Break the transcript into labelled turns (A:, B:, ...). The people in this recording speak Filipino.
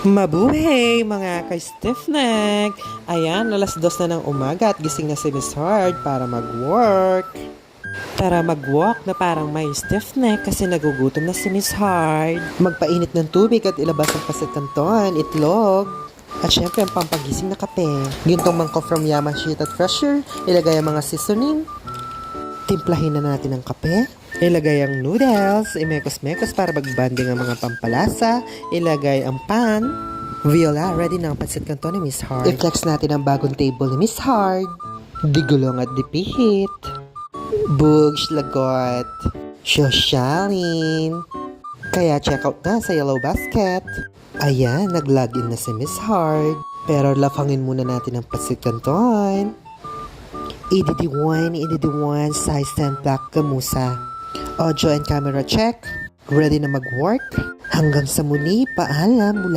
A: Mabuhay mga ka-stiffneck! Ayan, alas 2 na ng umaga at gising na si Miss Hard para mag-work. Tara mag-walk na parang may stiffneck kasi nagugutom na si Miss Hard. Magpainit ng tubig at ilabas ang pasit canton, itlog. At syempre ang pampagising na kape. Gintong mangkok from Yamashita Treasure. Ilagay ang mga seasoning. Timplahin na natin ang kape. Ilagay ang noodles, imekos-mekos para magbanding ang mga pampalasa. Ilagay ang pan. Viola, ready na ang pancit canton ni Miss Hard. I-flex natin ang bagong table ni Miss Hard. Digulong at dipihit. Bugs lagot. Sosyalin. Kaya check out na sa Yellow Basket. Ayan, nag-login na si Miss Hard. Pero lafangin muna natin ang pancit canton. EDD1, size 10 black gamusa. Audio and camera check. Ready na mag-work. Hanggang sa muli, paalam mula